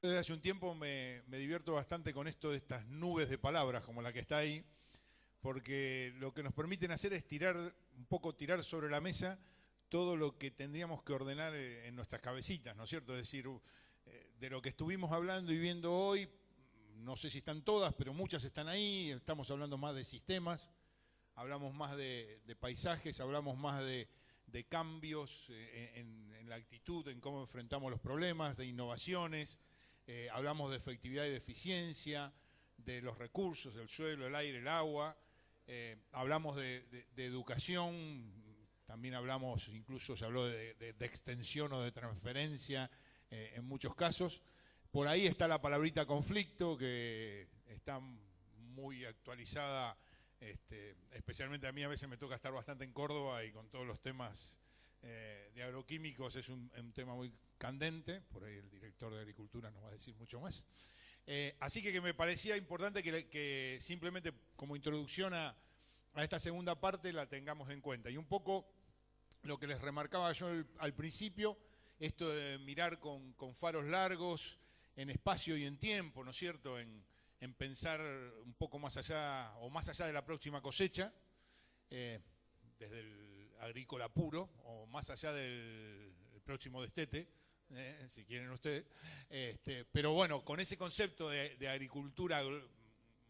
Desde hace un tiempo me divierto bastante con esto de estas nubes de palabras como la que está ahí, porque lo que nos permiten hacer es tirar sobre la mesa todo lo que tendríamos que ordenar en nuestras cabecitas, ¿no es cierto? Es decir, de lo que estuvimos hablando y viendo hoy, no sé si están todas, pero muchas están ahí. Estamos hablando más de sistemas, hablamos más de paisajes, hablamos más de cambios en la actitud, en cómo enfrentamos los problemas, de innovaciones. Hablamos de efectividad y de eficiencia, de los recursos, del suelo, el aire, el agua. Hablamos de educación, también hablamos, incluso se habló de extensión o de transferencia en muchos casos. Por ahí está la palabrita conflicto, que está muy actualizada, especialmente a mí a veces me toca estar bastante en Córdoba y con todos los temas de agroquímicos es un tema muy candente, por ahí el director de Agricultura nos va a decir mucho más. Así que me parecía importante que simplemente como introducción a esta segunda parte la tengamos en cuenta. Y un poco lo que les remarcaba yo al principio, esto de mirar con faros largos, en espacio y en tiempo, ¿no es cierto?, en pensar un poco más allá, o más allá de la próxima cosecha, desde el agrícola puro, o más allá del próximo destete, si quieren ustedes. Pero bueno, con ese concepto de agricultura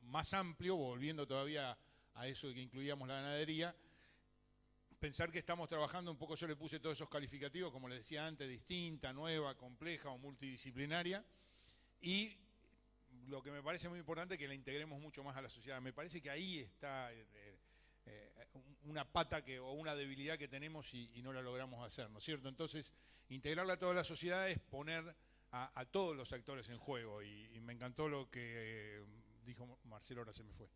más amplio, volviendo todavía a eso de que incluíamos la ganadería, pensar que estamos trabajando un poco, yo le puse todos esos calificativos, como les decía antes, distinta, nueva, compleja o multidisciplinaria, y lo que me parece muy importante es que la integremos mucho más a la sociedad. Me parece que ahí está una pata o una debilidad que tenemos y no la logramos hacer, ¿no es cierto? Entonces, integrarla a toda la sociedad es poner a todos los actores en juego, y me encantó lo que dijo Marcelo, ahora se me fue.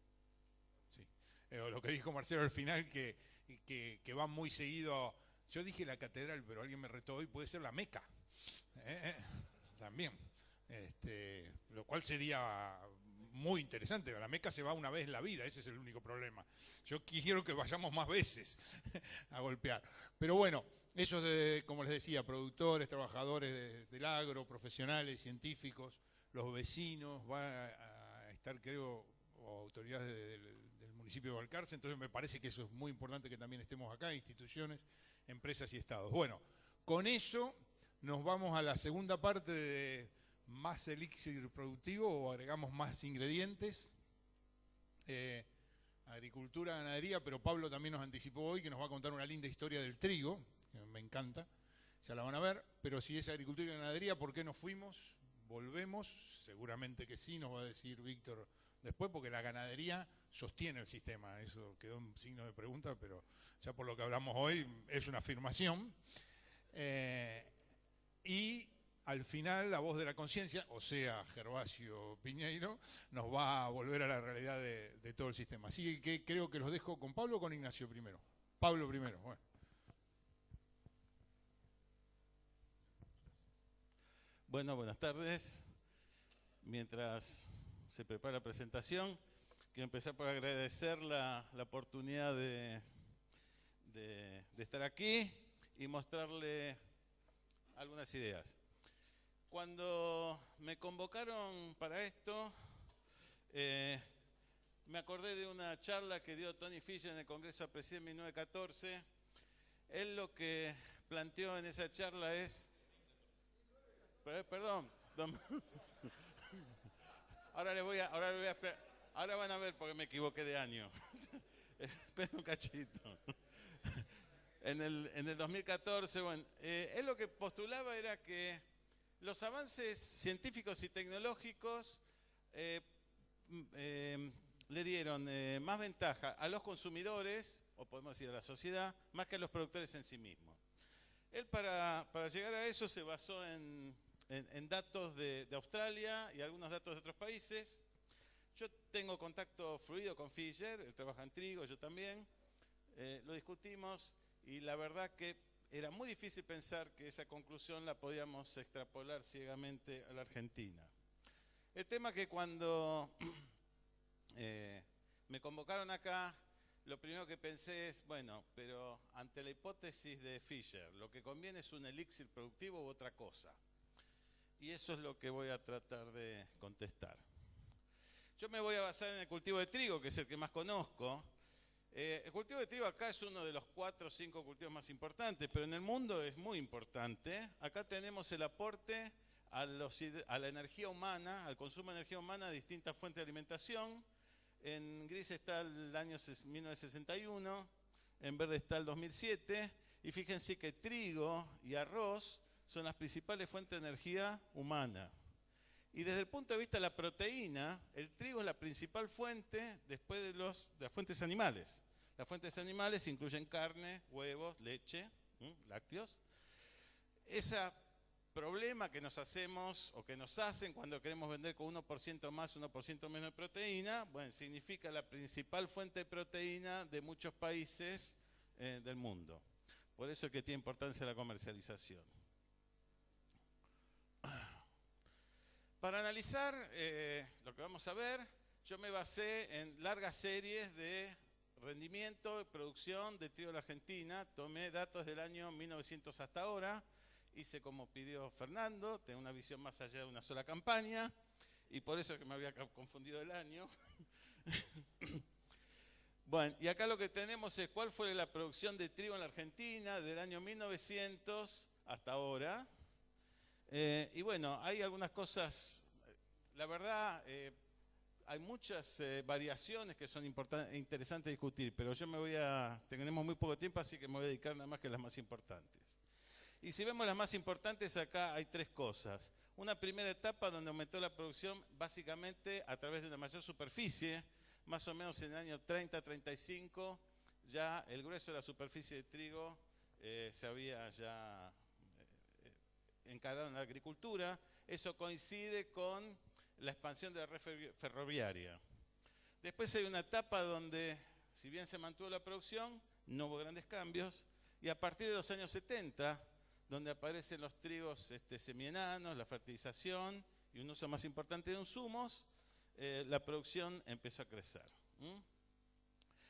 Sí. Lo que dijo Marcelo al final, que va muy seguido. Yo dije la catedral, pero alguien me retó hoy, puede ser la Meca. También. Lo cual sería muy interesante. La Meca se va una vez en la vida, ese es el único problema. Yo quiero que vayamos más veces a golpear. Pero bueno, esos, como les decía, productores, trabajadores del agro, profesionales, científicos, los vecinos, va a estar, creo, o autoridades del municipio de Balcarce. Entonces me parece que eso es muy importante, que también estemos acá, instituciones, empresas y estados. Bueno, con eso nos vamos a la segunda parte de más elixir productivo, o agregamos más ingredientes, agricultura, ganadería, pero Pablo también nos anticipó hoy que nos va a contar una linda historia del trigo, que me encanta, ya la van a ver. Pero si es agricultura y ganadería, ¿por qué nos fuimos? ¿Volvemos? Seguramente que sí, nos va a decir Víctor después, porque la ganadería sostiene el sistema. Eso quedó un signo de pregunta, pero ya por lo que hablamos hoy es una afirmación. Y al final la voz de la conciencia, o sea, Gervasio Piñeiro, nos va a volver a la realidad de todo el sistema. Así que creo que los dejo con Pablo o con Ignacio primero. Pablo primero, bueno. Bueno, buenas tardes. Mientras se prepara la presentación, quiero empezar por agradecer la oportunidad de estar aquí y mostrarle algunas ideas. Cuando me convocaron para esto, me acordé de una charla que dio Tony Fisher en el Congreso de Presidencia en 1914. Él lo que planteó en esa charla es... Perdón. Ahora van a ver porque me equivoqué de año. Espera un cachito. En el 2014, bueno, él lo que postulaba era que los avances científicos y tecnológicos le dieron más ventaja a los consumidores, o podemos decir a la sociedad, más que a los productores en sí mismos. Él para llegar a eso se basó en datos de Australia y algunos datos de otros países. Yo tengo contacto fluido con Fisher, él trabaja en trigo, yo también. Lo discutimos y la verdad que era muy difícil pensar que esa conclusión la podíamos extrapolar ciegamente a la Argentina. El tema que cuando me convocaron acá, lo primero que pensé es, bueno, pero ante la hipótesis de Fisher, lo que conviene es un elixir productivo u otra cosa. Y eso es lo que voy a tratar de contestar. Yo me voy a basar en el cultivo de trigo, que es el que más conozco. El cultivo de trigo acá es uno de los 4 o 5 cultivos más importantes, pero en el mundo es muy importante. Acá tenemos el aporte a la energía humana, al consumo de energía humana de distintas fuentes de alimentación. En gris está el año 1961, en verde está el 2007, y fíjense que trigo y arroz son las principales fuentes de energía humana. Y desde el punto de vista de la proteína, el trigo es la principal fuente después de las fuentes animales. Las fuentes animales incluyen carne, huevos, leche, lácteos. Ese problema que nos hacemos o que nos hacen cuando queremos vender con 1% más, 1% menos de proteína, bueno, significa la principal fuente de proteína de muchos países del mundo. Por eso es que tiene importancia la comercialización. Para analizar lo que vamos a ver, yo me basé en largas series de rendimiento y producción de trigo de la Argentina. Tomé datos del año 1900 hasta ahora. Hice como pidió Fernando, tengo una visión más allá de una sola campaña, y por eso es que me había confundido el año. Bueno, y acá lo que tenemos es cuál fue la producción de trigo en la Argentina del año 1900 hasta ahora. Y bueno, hay algunas cosas, la verdad, hay muchas variaciones que son interesantes discutir, pero tenemos muy poco tiempo, así que me voy a dedicar nada más que a las más importantes. Y si vemos las más importantes, acá hay 3 cosas. Una primera etapa donde aumentó la producción básicamente a través de una mayor superficie, más o menos en el año 30-35, ya el grueso de la superficie de trigo se había ya encargado en la agricultura. Eso coincide con la expansión de la red ferroviaria. Después hay una etapa donde, si bien se mantuvo la producción, no hubo grandes cambios, y a partir de los años 70, donde aparecen los trigos semienanos, la fertilización y un uso más importante de insumos, la producción empezó a crecer.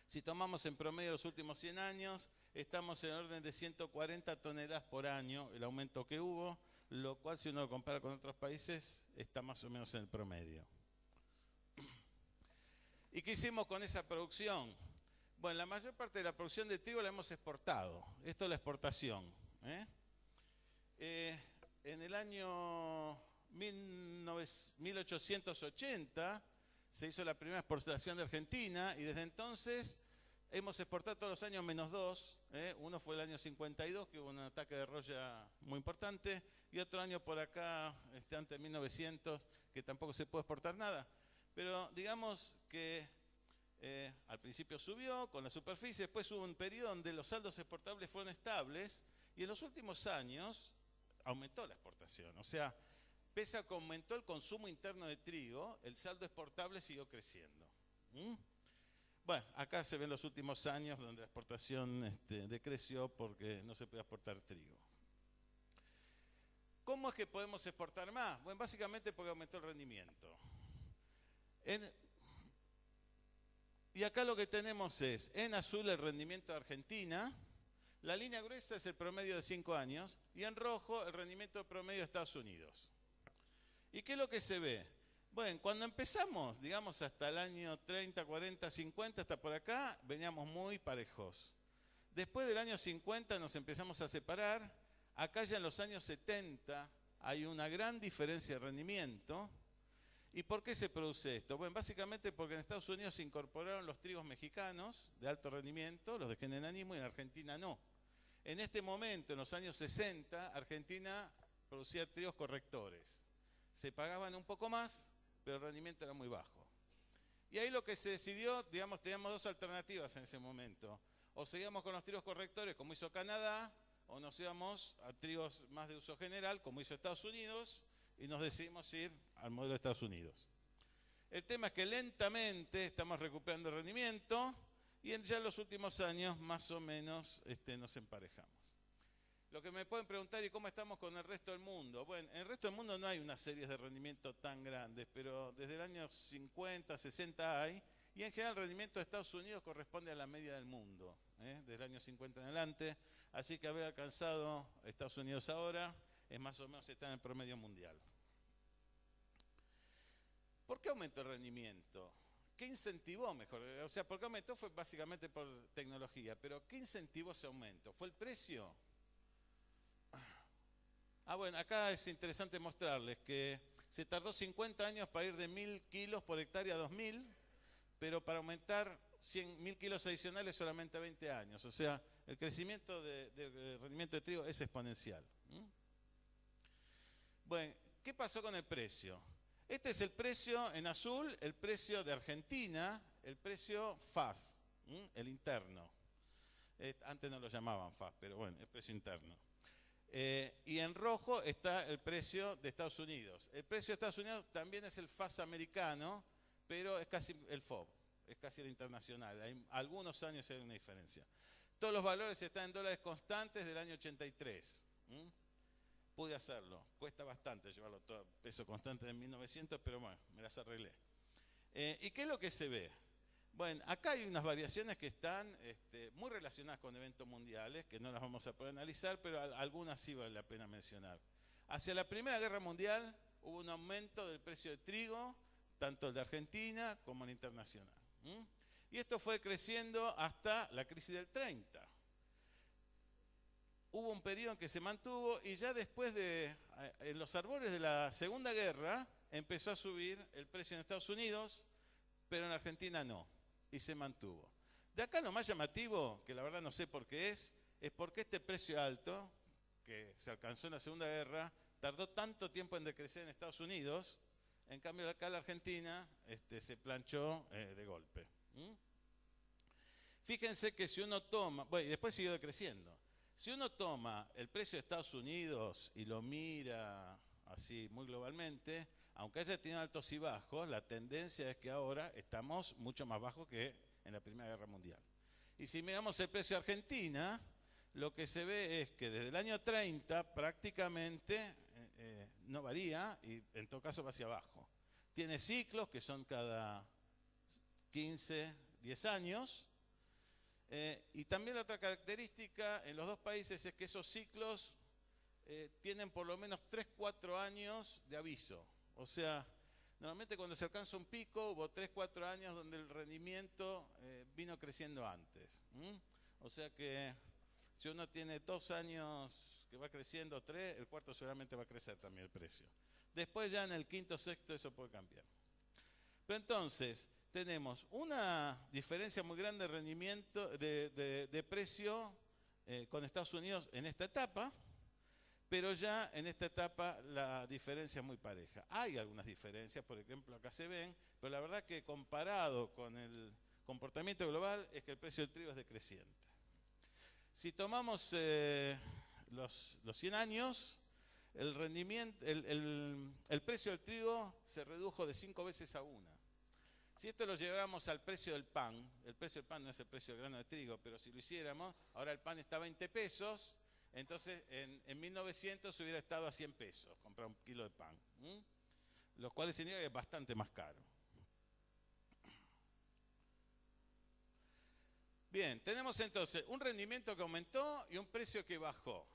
Si tomamos en promedio los últimos 100 años, estamos en el orden de 140 toneladas por año, el aumento que hubo, lo cual si uno lo compara con otros países, está más o menos en el promedio. ¿Y qué hicimos con esa producción? Bueno, la mayor parte de la producción de trigo la hemos exportado. Esto es la exportación. En el año 1880 se hizo la primera exportación de Argentina y desde entonces hemos exportado todos los años -2. Uno fue el año 52, que hubo un ataque de roya muy importante, y otro año por acá, antes de 1900, que tampoco se puede exportar nada. Pero digamos que al principio subió con la superficie, después hubo un periodo donde los saldos exportables fueron estables, y en los últimos años aumentó la exportación. O sea, pese a que aumentó el consumo interno de trigo, el saldo exportable siguió creciendo. Bueno, acá se ven los últimos años donde la exportación decreció porque no se podía exportar trigo. ¿Cómo es que podemos exportar más? Bueno, básicamente porque aumentó el rendimiento. Y acá lo que tenemos es, en azul el rendimiento de Argentina, la línea gruesa es el promedio de 5 años, y en rojo el rendimiento promedio de Estados Unidos. ¿Y qué es lo que se ve? Bueno, cuando empezamos, digamos hasta el año 30, 40, 50, hasta por acá, veníamos muy parejos. Después del año 50 nos empezamos a separar. Acá ya en los años 70 hay una gran diferencia de rendimiento. ¿Y por qué se produce esto? Bueno, básicamente porque en Estados Unidos se incorporaron los trigos mexicanos de alto rendimiento, los de genenanismo, y en Argentina no. En este momento, en los años 60, Argentina producía trigos correctores. Se pagaban un poco más, pero el rendimiento era muy bajo. Y ahí lo que se decidió, digamos, teníamos 2 alternativas en ese momento. O seguíamos con los trigos correctores, como hizo Canadá, o nos íbamos a trigos más de uso general, como hizo Estados Unidos, y nos decidimos ir al modelo de Estados Unidos. El tema es que lentamente estamos recuperando el rendimiento, y ya en los últimos años más o menos nos emparejamos. Lo que me pueden preguntar, ¿y cómo estamos con el resto del mundo? Bueno, en el resto del mundo no hay unas series de rendimiento tan grandes, pero desde el año 50, 60 hay, y en general el rendimiento de Estados Unidos corresponde a la media del mundo, desde el año 50 en adelante, así que haber alcanzado Estados Unidos ahora es más o menos está en el promedio mundial. ¿Por qué aumentó el rendimiento? ¿Qué incentivó mejor? O sea, ¿por qué aumentó? Fue básicamente por tecnología, pero ¿qué incentivó ese aumento? ¿Fue el precio? Bueno, acá es interesante mostrarles que se tardó 50 años para ir de 1000 kilos por hectárea a 2000, pero para aumentar 100.000 kilos adicionales solamente 20 años. O sea, el crecimiento de rendimiento de trigo es exponencial. Bueno, ¿qué pasó con el precio? Este es el precio en azul, el precio de Argentina, el precio FAS, el interno. Antes no lo llamaban FAS, pero bueno, el precio interno. Y en rojo está el precio de Estados Unidos. El precio de Estados Unidos también es el FAS americano, pero es casi el FOB, es casi el internacional. Hay algunos años hay una diferencia. Todos los valores están en dólares constantes del año 83. Pude hacerlo, cuesta bastante llevarlo todo a peso constante de 1900, pero bueno, me las arreglé. ¿Y qué es lo que se ve? Bueno, acá hay unas variaciones que están muy relacionadas con eventos mundiales, que no las vamos a poder analizar, pero algunas sí vale la pena mencionar. Hacia la Primera Guerra Mundial hubo un aumento del precio de trigo, tanto el de Argentina como el internacional. Y esto fue creciendo hasta la crisis del 30. Hubo un periodo en que se mantuvo y ya después en los albores de la Segunda Guerra, empezó a subir el precio en Estados Unidos, pero en Argentina no, y se mantuvo. De acá lo más llamativo, que la verdad no sé por qué es porque este precio alto, que se alcanzó en la Segunda Guerra, tardó tanto tiempo en decrecer en Estados Unidos, en cambio acá en la Argentina se planchó de golpe. Fíjense que si uno toma, bueno, y después siguió decreciendo. Si uno toma el precio de Estados Unidos y lo mira así muy globalmente, aunque haya tenido altos y bajos, la tendencia es que ahora estamos mucho más bajos que en la Primera Guerra Mundial. Y si miramos el precio de Argentina, lo que se ve es que desde el año 30 prácticamente no varía y en todo caso va hacia abajo. Tiene ciclos que son cada 15, 10 años. Y también la otra característica en los dos países es que esos ciclos tienen por lo menos 3-4 años de aviso. O sea, normalmente cuando se alcanza un pico hubo 3-4 años donde el rendimiento vino creciendo antes. O sea que si uno tiene 2 años que va creciendo, 3, el cuarto seguramente va a crecer también el precio. Después ya en el quinto, sexto eso puede cambiar. Pero entonces tenemos una diferencia muy grande de rendimiento, de precio con Estados Unidos en esta etapa, pero ya en esta etapa la diferencia es muy pareja. Hay algunas diferencias, por ejemplo acá se ven, pero la verdad que comparado con el comportamiento global es que el precio del trigo es decreciente. Si tomamos los 100 años, el rendimiento, el precio del trigo se redujo de 5 veces a 1. Si esto lo lleváramos al precio del pan, el precio del pan no es el precio del grano de trigo, pero si lo hiciéramos, ahora el pan está a 20 pesos, entonces en 1900 hubiera estado a 100 pesos comprar un kilo de pan, lo cual significa que es bastante más caro. Bien, tenemos entonces un rendimiento que aumentó y un precio que bajó.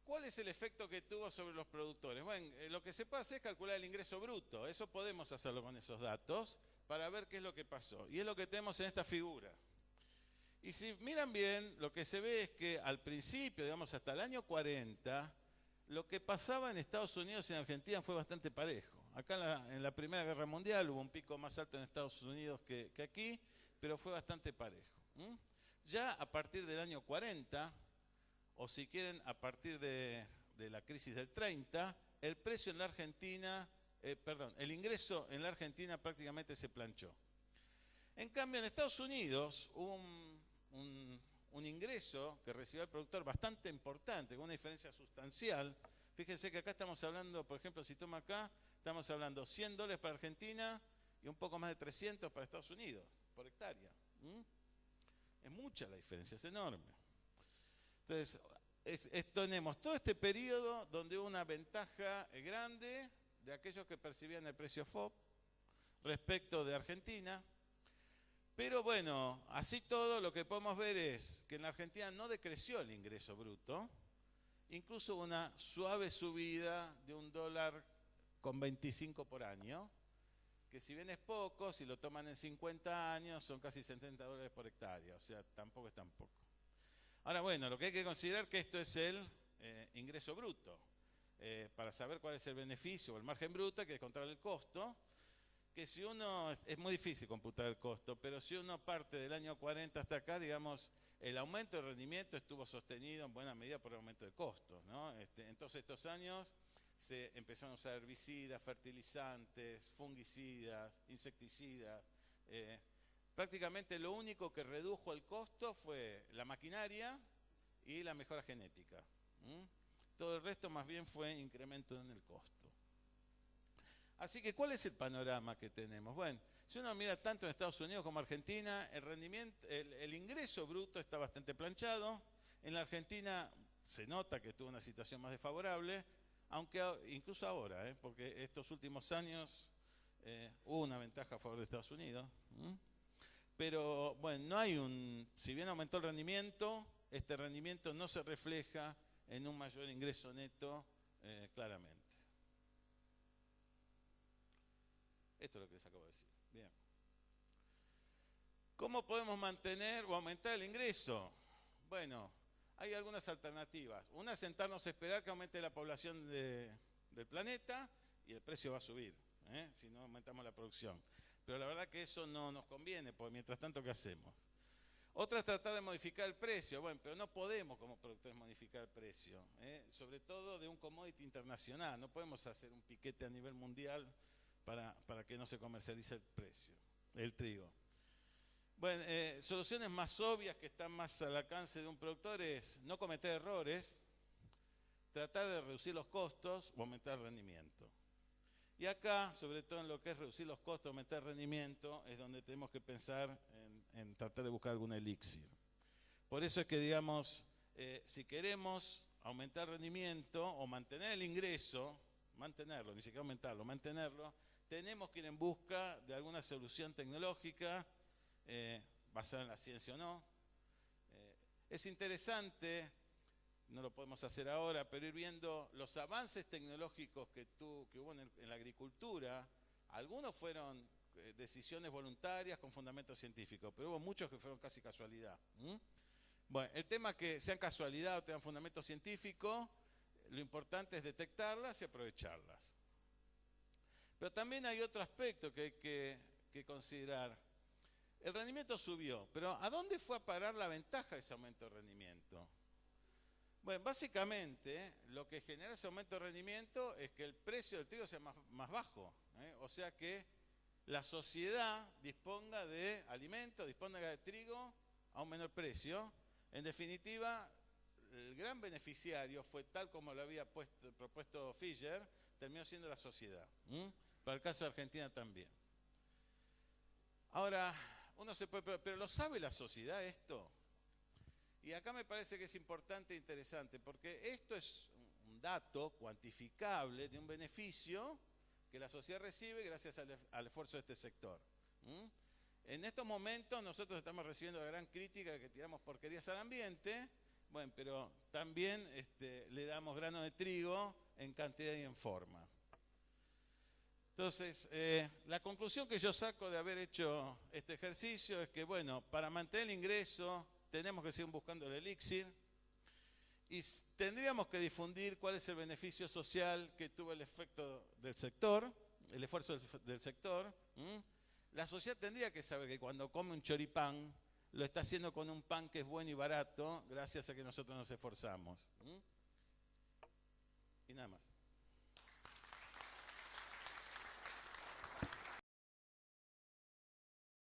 ¿Cuál es el efecto que tuvo sobre los productores? Bueno, lo que se puede hacer es calcular el ingreso bruto. Eso podemos hacerlo con esos datos para ver qué es lo que pasó. Y es lo que tenemos en esta figura. Y si miran bien, lo que se ve es que al principio, digamos hasta el año 40, lo que pasaba en Estados Unidos y en Argentina fue bastante parejo. Acá en la Primera Guerra Mundial hubo un pico más alto en Estados Unidos que aquí, pero fue bastante parejo. Ya a partir del año 40, o si quieren a partir de la crisis del 30, el precio en la Argentina, el ingreso en la Argentina prácticamente se planchó. En cambio en Estados Unidos hubo un ingreso que recibió el productor bastante importante, con una diferencia sustancial. Fíjense que acá estamos hablando, por ejemplo, si toma acá, estamos hablando $100 para Argentina y un poco más de 300 para Estados Unidos, por hectárea. Es mucha la diferencia, es enorme. Entonces, tenemos todo este periodo donde hubo una ventaja grande de aquellos que percibían el precio FOB respecto de Argentina. Pero bueno, así todo lo que podemos ver es que en la Argentina no decreció el ingreso bruto, incluso una suave subida de $1,25 por año, que si bien es poco, si lo toman en 50 años, son casi $70 por hectárea, o sea, tampoco es tan poco. Ahora, bueno, lo que hay que considerar que esto es el ingreso bruto. Para saber cuál es el beneficio o el margen bruto hay que descontar el costo, que si uno, es muy difícil computar el costo, pero si uno parte del año 40 hasta acá, digamos, el aumento de rendimiento estuvo sostenido en buena medida por el aumento de costos, ¿no? En todos estos años se empezaron a usar herbicidas, fertilizantes, fungicidas, insecticidas. Prácticamente lo único que redujo el costo fue la maquinaria y la mejora genética. Todo el resto más bien fue incremento en el costo. Así que, ¿cuál es el panorama que tenemos? Bueno, si uno mira tanto en Estados Unidos como Argentina, el rendimiento, el ingreso bruto está bastante planchado. En la Argentina se nota que tuvo una situación más desfavorable, aunque incluso ahora, porque estos últimos años hubo una ventaja a favor de Estados Unidos. Pero bueno, no hay si bien aumentó el rendimiento, este rendimiento no se refleja en un mayor ingreso neto claramente. Esto es lo que les acabo de decir. Bien. ¿Cómo podemos mantener o aumentar el ingreso? Bueno, hay algunas alternativas. Una es sentarnos a esperar que aumente la población del planeta y el precio va a subir, si no aumentamos la producción. Pero la verdad que eso no nos conviene, porque mientras tanto, ¿qué hacemos? Otra es tratar de modificar el precio. Bueno, pero no podemos como productores modificar el precio, sobre todo de un commodity internacional. No podemos hacer un piquete a nivel mundial para que no se comercialice el precio, el trigo. Bueno, soluciones más obvias que están más al alcance de un productor es no cometer errores, tratar de reducir los costos o aumentar el rendimiento. Y acá, sobre todo en lo que es reducir los costos, aumentar el rendimiento, es donde tenemos que pensar en tratar de buscar algún elixir. Por eso es que, digamos, si queremos aumentar el rendimiento o mantener el ingreso, mantenerlo, ni siquiera aumentarlo, mantenerlo, tenemos que ir en busca de alguna solución tecnológica, basada en la ciencia o no. Es interesante, no lo podemos hacer ahora, pero ir viendo los avances tecnológicos que hubo en la agricultura. Algunos fueron decisiones voluntarias con fundamento científico, pero hubo muchos que fueron casi casualidad. Bueno, el tema es que sean casualidad o tengan fundamento científico, lo importante es detectarlas y aprovecharlas. Pero también hay otro aspecto que hay que considerar. El rendimiento subió, pero ¿a dónde fue a parar la ventaja de ese aumento de rendimiento? Bueno, básicamente lo que genera ese aumento de rendimiento es que el precio del trigo sea más bajo, o sea que la sociedad disponga de alimentos, disponga de trigo a un menor precio. En definitiva, el gran beneficiario fue, tal como lo había propuesto Fischer, terminó siendo la sociedad. Para el caso de Argentina también. Ahora, uno se puede preguntar, ¿pero lo sabe la sociedad esto? Y acá me parece que es importante e interesante, porque esto es un dato cuantificable de un beneficio que la sociedad recibe gracias al esfuerzo de este sector. En estos momentos nosotros estamos recibiendo la gran crítica de que tiramos porquerías al ambiente, bueno, pero también le damos grano de trigo en cantidad y en forma. Entonces, la conclusión que yo saco de haber hecho este ejercicio es que, bueno, para mantener el ingreso tenemos que seguir buscando el elixir y tendríamos que difundir cuál es el beneficio social que tuvo el efecto del sector, el esfuerzo del sector. La sociedad tendría que saber que cuando come un choripán, lo está haciendo con un pan que es bueno y barato, gracias a que nosotros nos esforzamos. Y nada más.